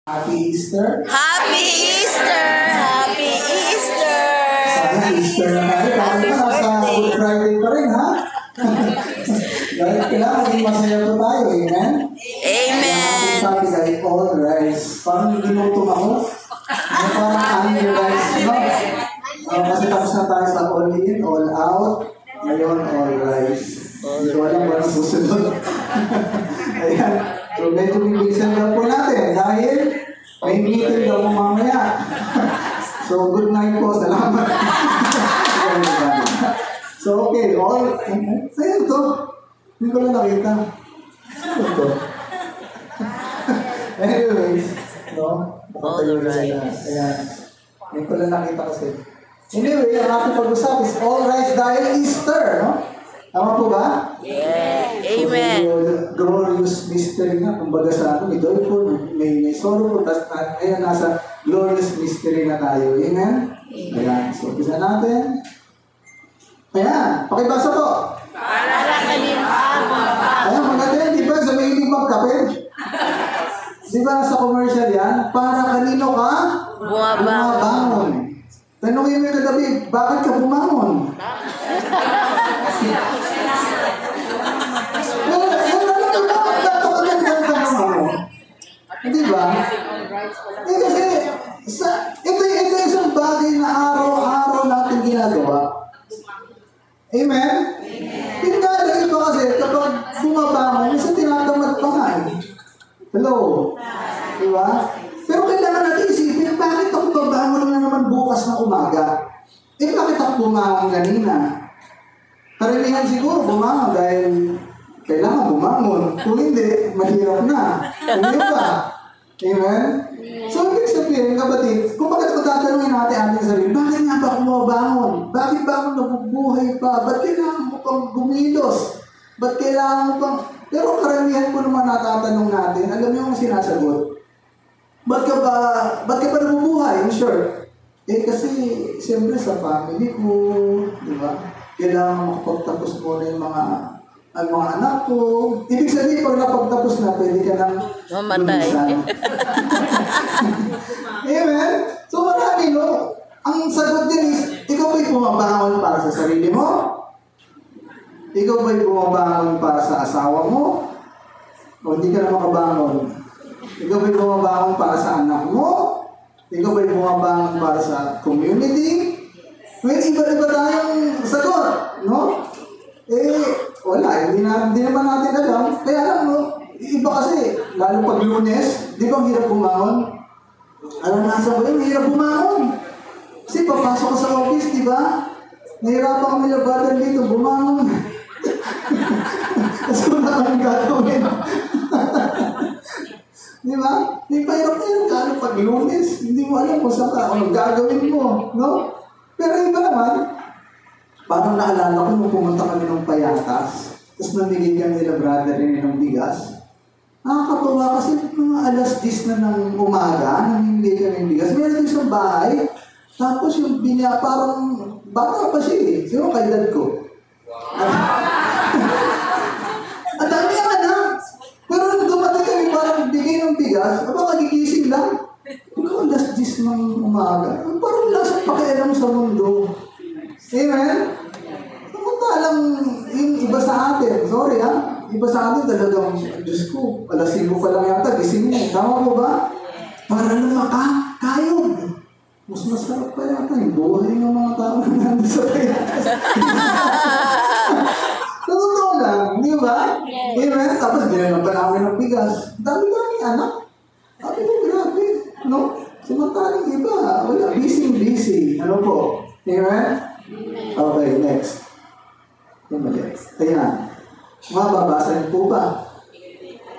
Happy Easter! Happy Easter! Happy Easter! Sana Easter na tayo. Bakit pa nasa Good Friday pa rin, ha? Dahil kailangan maging masaya po tayo, amen? Amen! Happy Friday, all rise. Parang ginutong ako. Parang ang rise, no? Kasi tapos na tayo sa all in, all out. Ngayon, all rise. Hindi ko alam ba ang susunod. Ayan. So, medyo bibilisan lang po natin dahil may meeting daw mamaya. So, good night po. Salamat. So, okay. All, sa'yo to. Hindi ko lang nakita. Sa'yo to. Anyways, no? All right. Ayan. Hindi ko lang nakita kasi. Anyway, ang ating pag-usap is all rise dahil Easter, no? Tama po ba? Yeah. Amen. So, glorious mystery nga. Kumbaga sa atin, may joyful, may sorrowful, tapos ngayon nasa glorious mystery na tayo. Amen? Ayan. So, umpisa natin. Ayan. Pakibasa po. Para kanina. Ayan, maganda yan. Di ba sa may limang kape? Di ba sa commercial yan? Para kanino ka? Bumabangon. Tanungin mo yung kagabi, bakit ka bumangon? Hindi ba? Eh kasi, ito isang bagay na araw-araw natin ginagawa. Amen? Pinagdalagin ko kasi kapag bumabangon, minsan tinatamad pa nga eh. Hello? Diba? Pero kailangan natin isipin, bakit ako babangon na naman bukas ng umaga? Eh bakit ako bumangon kanina? Karamihan siguro bumangon dahil kailangan bumangon. Kung hindi, mahirap na. Hindi ba? Amen? So, ibig sabihin, kapatid, kung bakit kung tatanungin natin ating sarili, bakit nga ba ako mabangon? Bakit ba ako nabubuhay pa? Ba't kailangan mo pang gumilos? Ba't kailangan mo pang... Pero karamihan po naman natatanong natin, alam niyo yung sinasagot. Ba't ka ba nabubuhay? I'm sure. Eh kasi, siyempre sa family ko, di ba? Kailangan makapagtapos muna yung mga anak ko. Ibig sabihin, pag napagtapos na, pwede ka nang lumisan. Amen? So marami, no? Ang sagot din is, ikaw ba'y bumabangon para sa sarili mo? Ikaw ba'y bumabangon para sa asawa mo? O hindi ka na makabangon? Ikaw ba'y bumabangon para sa anak mo? Ikaw ba'y bumabangon para sa community? Well, iba-iba tayong sagot, no? Eh, wala, hindi naman natin alam. Kaya alam mo, iba kasi, lalo pag Lunes, di ba ang hirap bumangon? Alam nasa ba yun, hirap bumangon. Kasi papasok ka sa office, di ba? Nahirapan kami labatan dito, bumangon. Kasi wala kang gagawin. Di ba? Di pa hirap na yun, lalo pag Lunes, hindi mo alam kung saan ka, anong gagawin mo, no? Pero iba naman, parang naalala ko nung pumunta kami ng Payatas, tapos namigay kami nila brother rin ng bigas. Nakakatuwa kasi mga alas 10 na ng umaga, namimili kami ng bigas. Meron din sa bahay, tapos yung parang baka pa siya eh. Siguro kay dad ko. Ang dami ang anak. Pero nung dumating kami parang bigay ng bigas, baka gigising lang. Ikaw alas 10 ng umaga. Parang lasang pakialam sa mundo. Amen? Samantalang yung iba sa atin, sorry ha, iba sa atin talagang, Diyos ko, alas 5 pa lang yata, gising mo. Tama mo ba? Para lang makakayod. Mas masarap pa yata yung buhay ng mga tao na nandun sa Payatas. Totoo lang, di ba? Amen? Tapos ginawa pa namin ng bigas. Dami-dami anak. Sabi ko, grabe. No? Samantalang iba, wala, busy. Ano po? Amen? Okay, next. Ayan. Mababasa niyo po ba?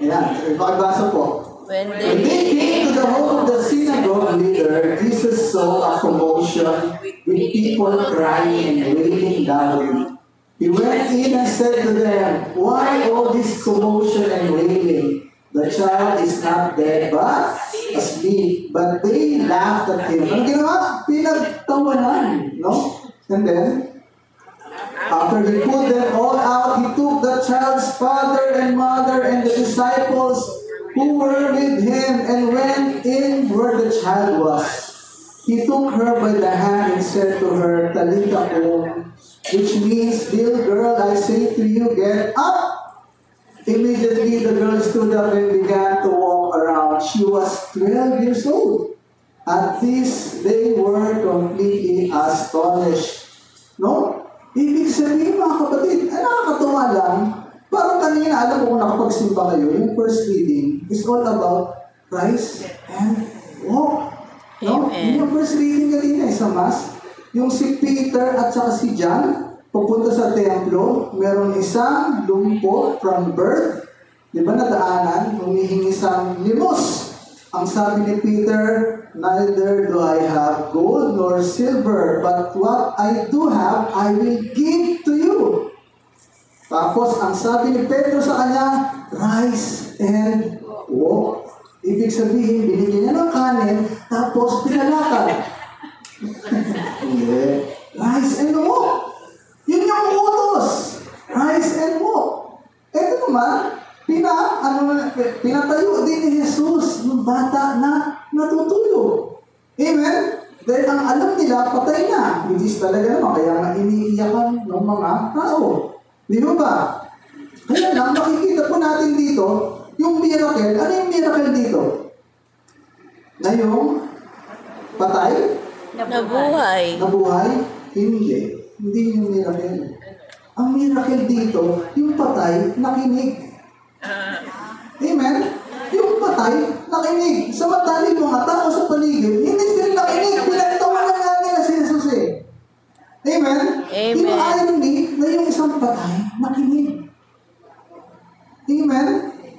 Ayan. Pakibasa po. When they came to the home of the synagogue leader, Jesus saw a commotion with people crying and wailing loudly. He went in and said to them, "Why all this commotion and wailing? The child is not dead but asleep." But they laughed at him. Ano ginawa? Pinagtawanan, no? And then, after he put them all out, he took the child's father and mother and the disciples who were with him, and went in where the child was. He took her by the hand and said to her, Talitha kum, which means, little girl, I say to you, get up. Immediately the girl stood up and began to walk around. She was 12 years old. At this, they were completely astonished. No? Ibig sabihin, mga kapatid, nakakatuwa lang. Parang kanina, alam mo kung nakapagsimba kayo, yung first reading is all about rise and walk. No? Yung first reading kanina sa Mass, yung si Peter at saka si John, pupunta sa templo, meron isang lumpo from birth, di ba nadaanan, humihingi sa limos. Ang sabi ni Peter, neither do I have gold nor silver, but what I do have, I will give to you. Tapos, ang sabi ni Pedro sa kanya, rise and walk. Ibig sabihin, binigyan niya ng kanin, tapos pinalakad. Hindi. Rise and walk. Yun yung utos. Rise and walk. Ito naman, pinatayo din ni Jesus ng bata na natutulog. Amen? Dahil ang alam nila, patay na. Which is talaga naman, kaya nga iniiyakan ng mga tao. Di ba? Kaya lang, makikita po natin dito, yung miracle. Ano yung miracle dito? Na yung patay? Nabuhay. Nabuhay? Hindi. Hindi yung miracle. Ang miracle dito, yung patay, nakinig. Amen? Yung patay, nakinig. Samantaling mga tao sa paligid, hindi sila nakinig. Pinagtawanan nga nila si Jesus eh. Amen? Amen. Yung irony na yung isang patay, nakinig. Amen?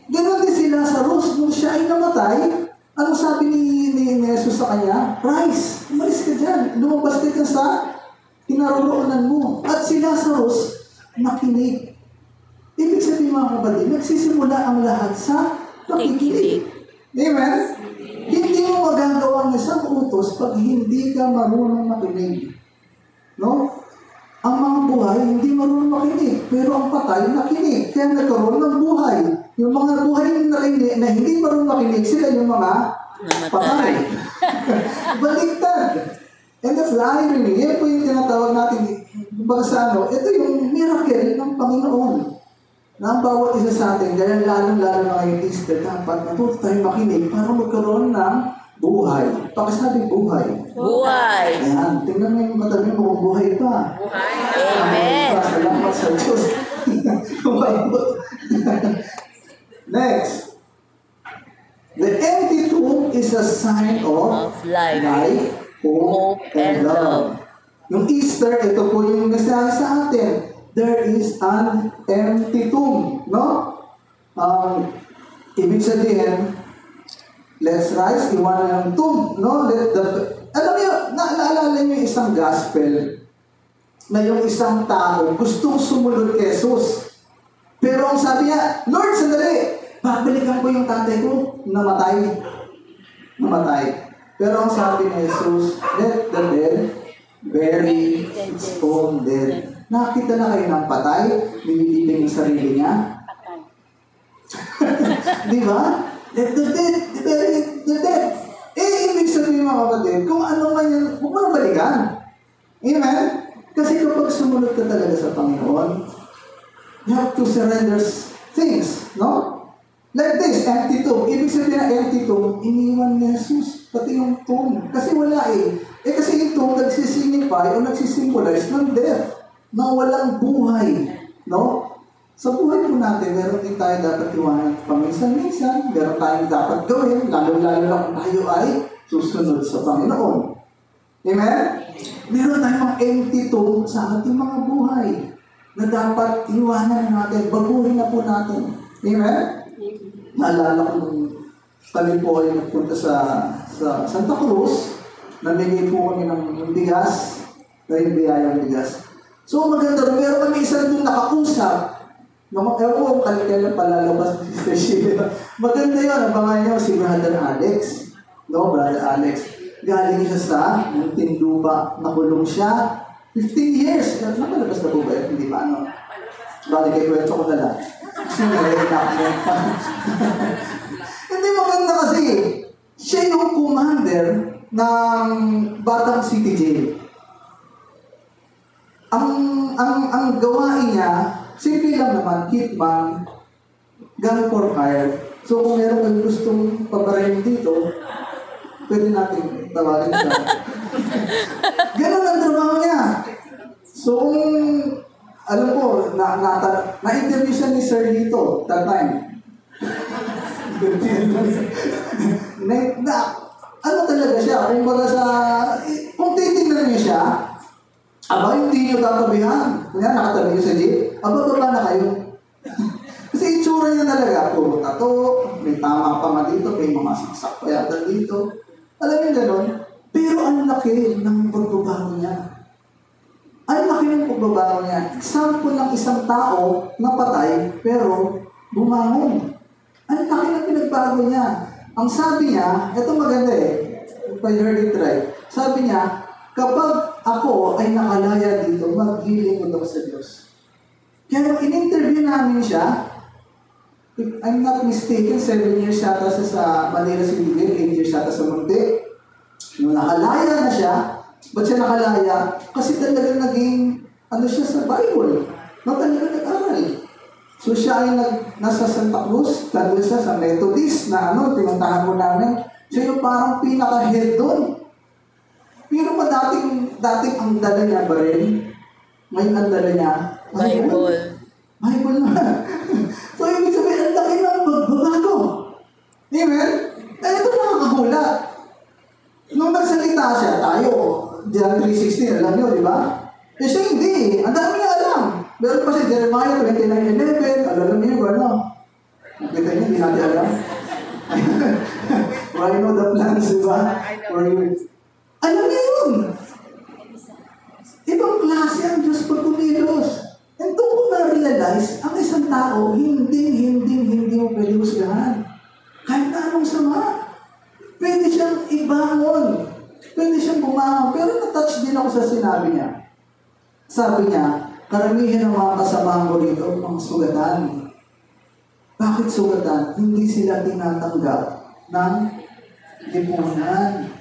Ganon din si Lazarus, nung siya ay namatay, ano sabi ni Jesus sa kanya? Rise, umalis ka dyan. Lumabas ka sa kinaroroonan mo. At si Lazarus, nakinig. Ibig sabihin mga kapatid, nagsisimula ang lahat sa pakikinig. Amen? Hindi mo magagawa ng isang utos pag hindi ka marunong makinig. No? Ang mga buhay, hindi marunong makinig. Pero ang patay, nakinig. Kaya nagkaroon ng buhay. Yung mga buhay na hindi marunong makinig, sila yung mga patay. Baliktad. And that's the irony. Yan po yung tinatawag natin. Ito yung miracle ng Panginoon. Na ang bawat isa sa atin, dahil lalong-lalo na ngayong Easter, dapat natuto tayo makinig para magkaroon ng buhay. Pakisabi, buhay. Buhay. Ayan, tingnan mo yung katabi mo kung buhay pa. Buhay. Amen. Salamat sa Diyos. Next. The empty tomb is a sign of life, hope, and love. Yung Easter, ito po yung mensahe sa atin. There is an empty tomb, no? Ibig sabihin, let's rise, iwanan ng tomb, no? Alam niyo, naalala niyo yung isang gospel na yung isang tao gustong sumunod kay Jesus. Pero ang sabi niya, Lord, sandali, babalikan ko yung tatay ko, namatay. Pero ang sabi ni Jesus, let the dead bury its own dead. Nakita na kayo ng patay, binibigay yung sarili niya. Di ba? Let the dead bury the dead. Ibig sabihin mga kapatid, kung ano man yan, huwag mo balikan. Amen? Kasi kapag sumunod ka talaga sa Panginoon, you have to surrender things, no? Like this, empty tomb. Ibig sabihin na empty tomb, iniwan ni Jesus, pati yung tomb. Kasi wala eh. Kasi yung tomb nagsisignify o nagsisimbolize ng death, na walang buhay, no? Sa buhay po natin, meron din tayo dapat iwanan paminsan-minsan, meron tayong dapat gawin, lalo-lalo na kung tayo ay susunod sa Panginoon. Amen? Meron tayong empty tomb sa ating mga buhay na dapat iwanan natin, baguhin na po natin. Amen? Naalala ko nung kami po ay nagpunta sa Santa Cruz, namigay po kami ng bigas, na yung biyayang bigas. So maganda, meron kami isang doon nakausap. Ewan ko, kailan palalabas ni Sister Sheila. Maganda yun, abangan nyo si Brother Alex. No, Brother Alex. Galing siya sa Tinduba, nakulong siya 15 years. Nakalabas na po ba yun? Hindi pa ano. Bali kay kwento ko na lang. Kasi, siya yung commander ng Batang City Jail. Ang gawain niya, simple lang naman, hitman, gun for hire. So kung meron kang gustong pabaril dito, pwede natin tawagin siya. Ganun ang trabaho niya. So kung, alam ko, na-interview siya ni Sir dito, that time. Ano talaga siya? Kung titignan niyo siya, aba, hindi niyo tatabihan. Kaya nakatabi niyo sa jeep, aba, baba na kayo. Kasi itsura niya talaga, puro tato, may tama pa nga dito, may mga saksak pa yata dito. Alam niyo gano'n? Pero ang laki ng pagbabago niya. Ang laki ng pagbabago niya. Example ng isang tao na patay, pero bumangon. Ang laki ng pinagbago niya. Ang sabi niya, ito maganda if I heard it right, sabi niya, kapag ako ay nakalaya dito, maglilingkod ako sa Diyos. Kaya nung in-interview namin siya, if I'm not mistaken, 7 years yata siya sa Manila City, 8 years yata sa Monte. Nung nakalaya na siya, ba't siya nakalaya? Kasi talagang naging, siya sa Bible. No, talagang nag-aral. So siya ay nasa Santa Cruz, nandun siya sa Methodist na pinuntahan mo namin. Siya yung parang pinaka-head doon. Pero dating ang dala niya ba rin? Ngayon ang dala niya? Bible. Bible na. So ibig sabihin, ang laki ng pagbabago. Amen? Ito nakakagulat. Nung nagsalita siya, tayo, John 3:16, alam niyo, di ba? Siya hindi. Ang dami niya alam. Meron pa si Jeremiah 29:11, alam niyo ba, no? Nakita niyo, hindi natin alam. Why know the plans, di ba? Alam niyo yun. Ibang klase ang Diyos pag kumilos. And doon ko na-realize, ang isang tao, hindi mo pwede husgahan. Kahit na anong sama. Pwede siyang ibangon. Pwede siyang bumangon. Pero na-touch din ako sa sinabi niya. Sabi niya, karamihan ng mga kasamahan ko rito, mga sugatan. Bakit sugatan? Hindi sila tinatanggap ng lipunan.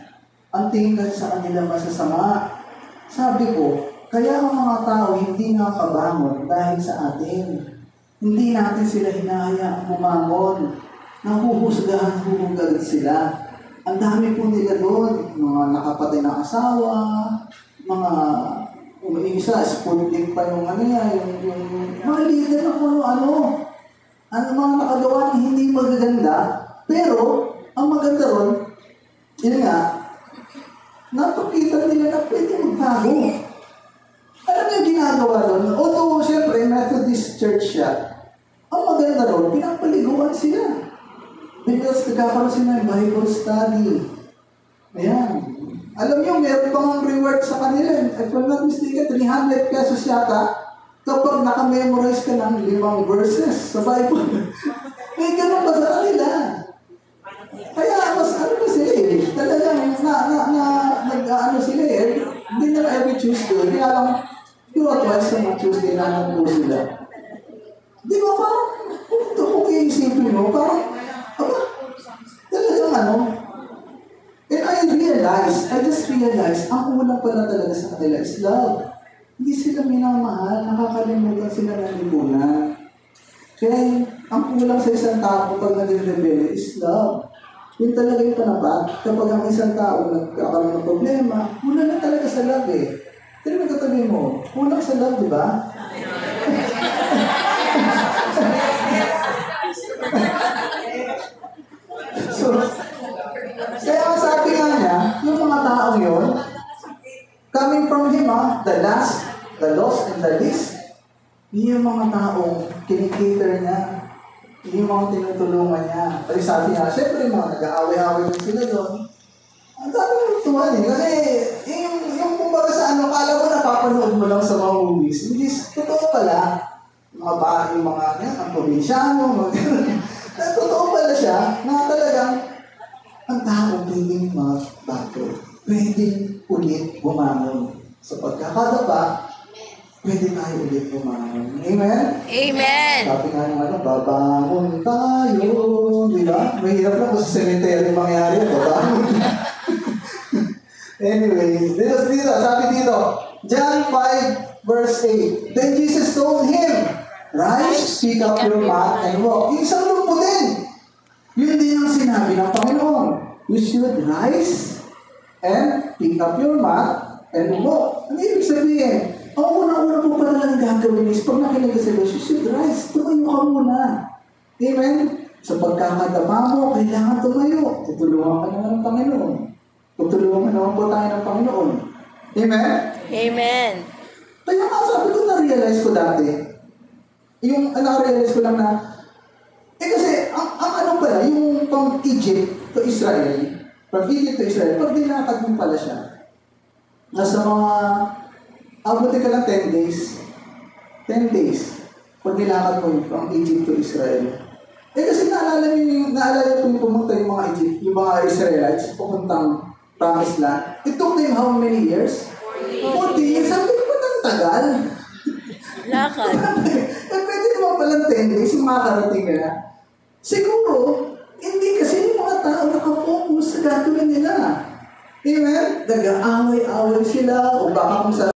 Ang tingin kasi sa kanila masasama. Sabi ko, kaya ang mga tao hindi nakakabangon dahil sa atin. Hindi natin sila hinahayaang bumangon. Nahuhusgahan, huhugalit sila. Ang dami po nila doon. Mga nakapatay na asawa, mga isa, Sputnik pa yung yung mga leader na kung ano. Ang mga nakagawa na hindi magaganda. Pero, ang maganda ron, yun nga, napakita nila na pwede magbago. Alam niyo ginagawa doon? Although, siyempre, Methodist Church siya. Ang maganda doon, pinapaliguan sila. Because nagkakaroon sila ng Bible study. Ayan. Alam niyo, meron pang reward sa kanila. If I'm not mistaken, 300 pesos yata kapag nakamemorize ka ng 5 verses sa Bible. May ganun pa sa kanila. Kaya, mas pa sila talagang nag-ano sila hindi na every Tuesday. Kaya lang, twice sa mga Tuesday na po sila. Di ba, parang, kung iisipin mo, parang, talagang and I just realized, ang kulang pala talaga sa kanila is love. Hindi sila minamahal, nakakalimutan sila ng lipunan. Kaya, ang kulang sa isang tao pag nag-rebelde is love. Yun talaga yung panapat. Kapag ang isang tao nagkakaroon ng problema, kulang na talaga sa love Pero nagkatabi mo, kulang sa love, di ba? So, kaya ang sabi nga niya, yung mga taong yun, coming from him, the last, the lost, and the least, yung mga taong kinikater niya, yung mga tinutulungan niya. Kasi sabi niya, syempre mga nag-aaway-aaway din sila doon. Ang dami yung tuwan kasi yung kumbaga sa kala mo napapanood mo lang sa mga movies. Hindi, totoo pala, mga bahay, yung mga, ang probinsyano, totoo pala siya, na talagang, ang tao pwedeng magbago. Pwedeng ulit bumangon. Sa pagkakadapa, pwede tayo ulit kumain. Amen? Amen. Sabi nga naman, babangon tayo. Di ba? Mahirap na kung sa cemetery mangyari. Babangon. Anyway, dito, sabi dito, John 5, verse 8. Then Jesus told him, rise, pick up your mat, and walk. Yung isang lumpo din. Yun din ang sinabi ng Panginoon. You should rise and pick up your mat and walk. Ano ibig sabihin? Ang una-una po pala lang gagawin is pag nakinig sa Diyos, you should rise. Tumayo ka muna. Amen? Sa pagkakadama mo, kailangan tumayo. Tutulungan ka naman ng Panginoon. Tutulungan naman po tayo ng Panginoon. Amen? Amen. Kaya nga sabi ko, na-realize ko dati. Na-realize ko lang na, kasi, ang ano pala, yung from Egypt to Israel, pag nilakad mo pala siya, nasa mga, abuti ka lang 10 days. 10 days. Pag nilakad mo yun, from Egypt to Israel. Kasi naalala ko yung pumunta yung mga Egypt, yung mga Israelites, pupuntang Promised Land. It took them how many years? 40 years. Sabi ko ba ng tagal? Lakad. Pwede naman palang 10 days, makakarating ka na. Siguro, hindi kasi yung mga tao nakafocus sa gagawin nila. Amen? Nag-aaway-aaway sila, o baka kung sa